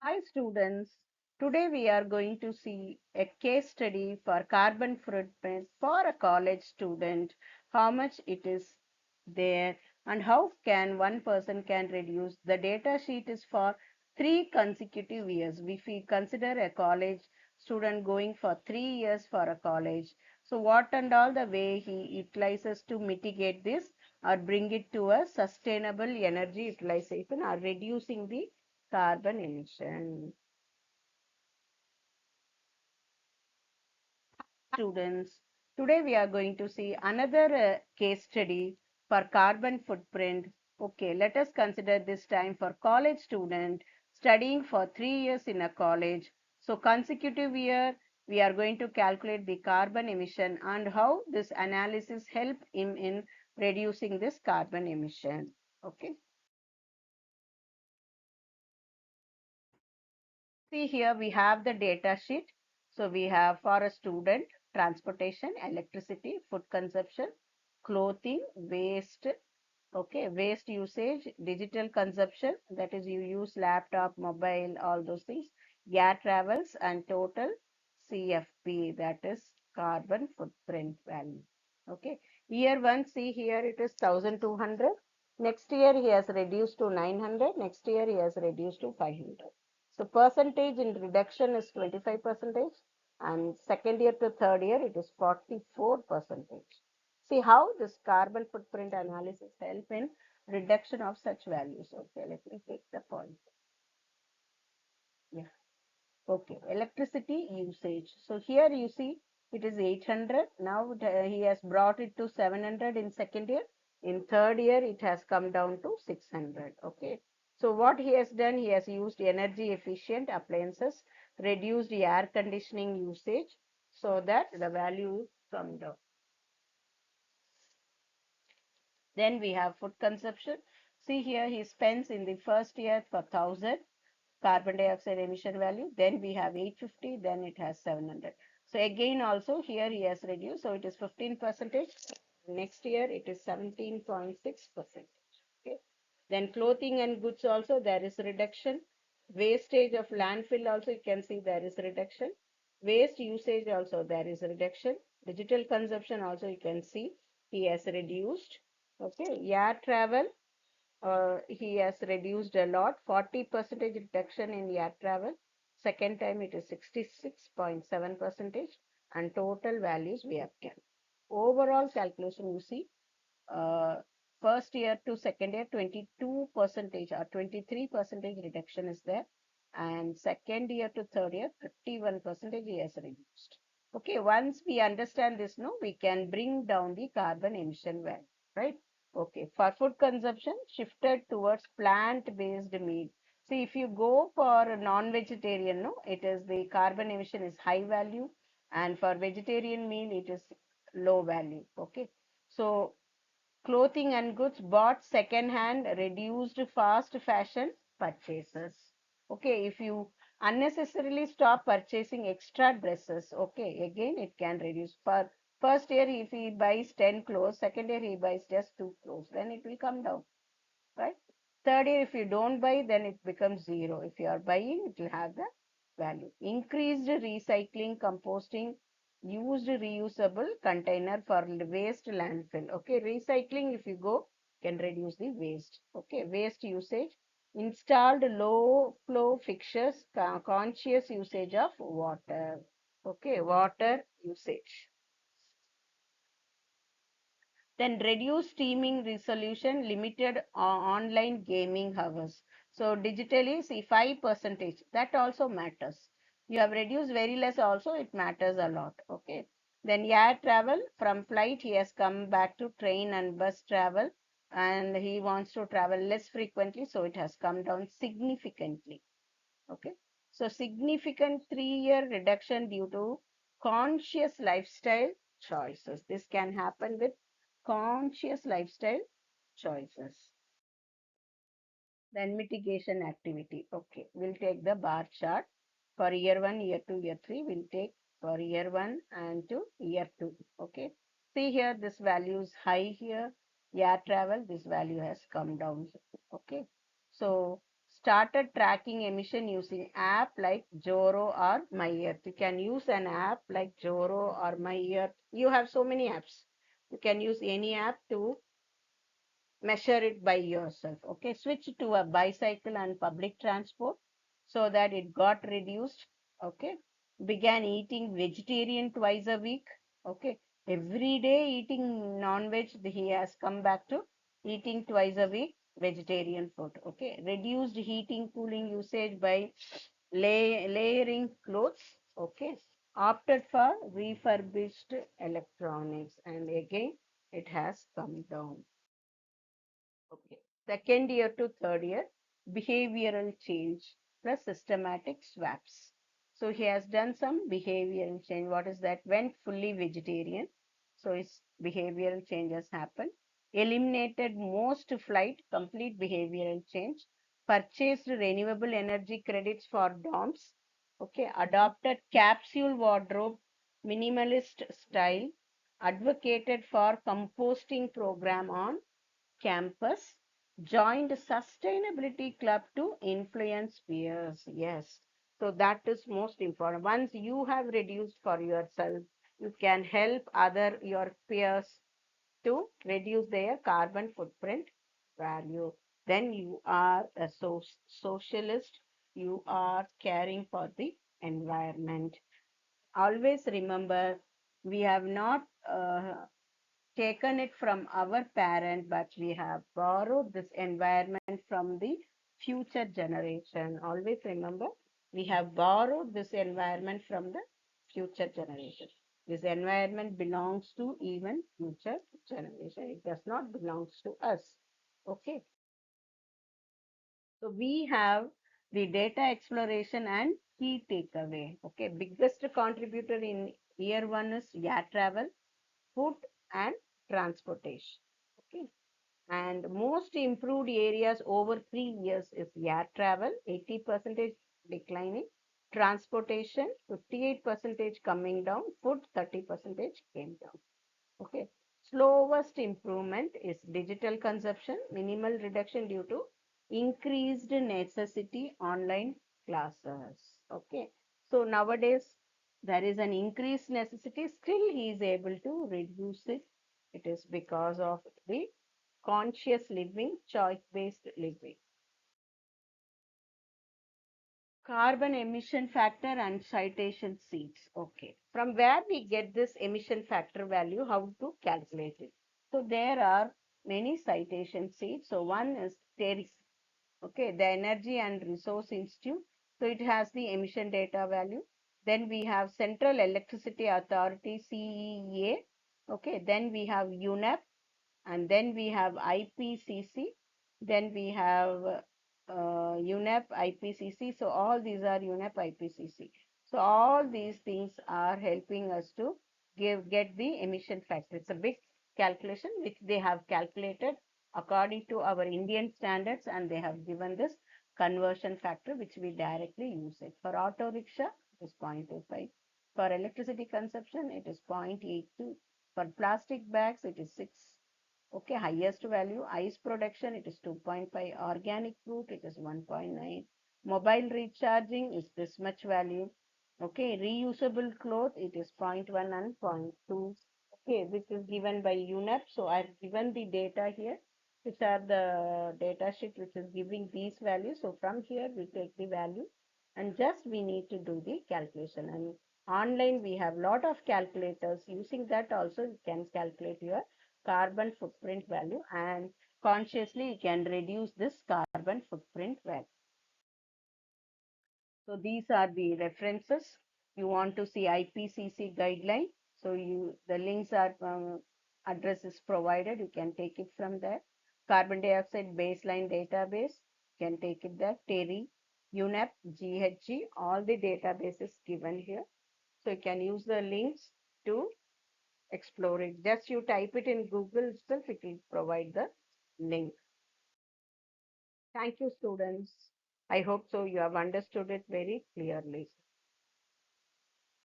Hi students, today we are going to see a case study for carbon footprint for a college student, how much it is there and how can one person can reduce. The data sheet is for 3 consecutive years. If we consider a college student going for 3 years for a college, so what and all the way he utilizes to mitigate this or bring it to a sustainable energy utilization or reducing the carbon emission. Students, today we are going to see another case study for carbon footprint. Okay, let us consider this time for college student studying for 3 years in a college. So consecutive year, we are going to calculate the carbon emission and how this analysis help him in reducing this carbon emission. Okay. See here we have the data sheet. So we have for a student, transportation, electricity, food consumption, clothing, waste, okay, waste usage, digital consumption, that is you use laptop, mobile, all those things, air travels and total CFP, that is carbon footprint value. Okay, year one, see here it is 1200. Next year he has reduced to 900. Next year he has reduced to 500. So percentage in reduction is 25 percentage and second year to third year it is 44 percentage. See how this carbon footprint analysis help in reduction of such values. Okay, let me take the point. Yeah. Okay, electricity usage. So here you see it is 800. Now he has brought it to 700 in second year. In third year, it has come down to 600. Okay. So what he has done, he has used energy efficient appliances, reduced air conditioning usage so that the value come down. Then we have food consumption. See here he spends in the first year for 1000 carbon dioxide emission value. Then we have 850, then it has 700. So again also here he has reduced. So it is 15 percentage. Next year it is 17.6 percent. Okay. Then clothing and goods also there is reduction. Wastage of landfill also you can see there is reduction. Waste usage also there is reduction. Digital consumption also you can see he has reduced. Okay, air travel, he has reduced a lot, 40% reduction in air travel. Second time it is 66.7% and total values we have kept. Overall calculation you see, uh, first year to second year 22% or 23% reduction is there and second year to third year 31% he has reduced. Okay, once we understand this, no, we can bring down the carbon emission value, right? Okay, for food consumption shifted towards plant-based meat. See, if you go for non-vegetarian, no, it is the carbon emission is high value and for vegetarian meal it is low value. Okay, so clothing and goods bought second hand, reduced fast fashion purchases. Okay, if you unnecessarily stop purchasing extra dresses, okay, again it can reduce. For first year, if he buys 10 clothes, second year he buys just 2 clothes, then it will come down, right? Third year, if you don't buy, then it becomes zero. If you are buying, it will have the value. Increased recycling, composting, used reusable container for waste landfill. Okay, recycling, if you go, can reduce the waste. Okay, waste usage. Installed low flow fixtures, conscious usage of water. Okay, water usage. Then reduce streaming resolution, limited online gaming hours. So digitally, see 5%. That also matters. You have reduced very less also, it matters a lot. Okay. Then air travel, from flight, he has come back to train and bus travel. And he wants to travel less frequently, so it has come down significantly. Okay. So significant 3-year reduction due to conscious lifestyle choices. This can happen with conscious lifestyle choices. Then mitigation activity. Okay, we'll take the bar chart for year 1, year 2, year 3. We'll take for year 1 and to year 2. Okay, see here this value is high here. Air travel, this value has come down. Okay, so started tracking emission using app like Joro or MyEarth. You can use an app like Joro or MyEarth. You have so many apps. You can use any app to measure it by yourself. Okay, switch to a bicycle and public transport so that it got reduced. Okay, began eating vegetarian twice a week. Okay, every day eating non-veg, he has come back to eating twice a week vegetarian food. Okay, reduced heating cooling usage by layering clothes. Okay, opted for refurbished electronics, and again it has come down. Okay. Second year to third year, behavioral change plus systematic swaps. So he has done some behavioral change. What is that? Went fully vegetarian. So his behavioral changes happened. Eliminated most flight, complete behavioral change. Purchased renewable energy credits for dorms. Okay. Adopted capsule wardrobe, minimalist style. Advocated for composting program on campus, joined sustainability club to influence peers. Yes, so that is most important. Once you have reduced for yourself, you can help other your peers to reduce their carbon footprint value. Then you are a socialist. You are caring for the environment. Always remember, we have not taken it from our parent, but we have borrowed this environment from the future generation. Always remember, we have borrowed this environment from the future generation. This environment belongs to even future generation. It does not belong to us. Okay. So we have the data exploration and key takeaway. Okay. Biggest contributor in year one is air travel, food and transportation. Okay. And most improved areas over 3 years is air travel, 80% declining, transportation, 58% coming down, food, 30% came down. Okay. Slowest improvement is digital consumption, minimal reduction due to increased necessity online classes. Okay. So nowadays there is an increased necessity, still he is able to reduce it. It is because of the conscious living, choice-based living. Carbon emission factor and citation seeds. Okay. From where we get this emission factor value, how to calculate it? So there are many citation seeds. So one is TERIS. Okay, the Energy and Resource Institute. So it has the emission data value. Then we have Central Electricity Authority, CEA. Okay, then we have UNEP, and then we have IPCC, then we have UNEP, IPCC. So all these are UNEP, IPCC. So all these things are helping us to get the emission factor. It's a big calculation which they have calculated according to our Indian standards, and they have given this conversion factor which we directly use it. For auto rickshaw, it is 0.25. For electricity consumption, it is 0.82. For plastic bags, it is 6. Okay, highest value, ice production, it is 2.5. Organic fruit, it is 1.9. Mobile recharging is this much value. Okay, reusable cloth, it is 0.1 and 0.2. Okay, this is given by UNEP. So I've given the data here, which are the data sheet which is giving these values. So from here, we take the value and just we need to do the calculation. And online, we have lot of calculators. Using that also, you can calculate your carbon footprint value, and consciously you can reduce this carbon footprint value. So these are the references. You want to see IPCC guideline. So the links are address is provided. You can take it from there. Carbon dioxide baseline database. You can take it there. TERI, UNEP, GHG, all the databases given here. So you can use the links to explore it. Just you type it in Google itself, it will provide the link. Thank you, students. I hope so you have understood it very clearly.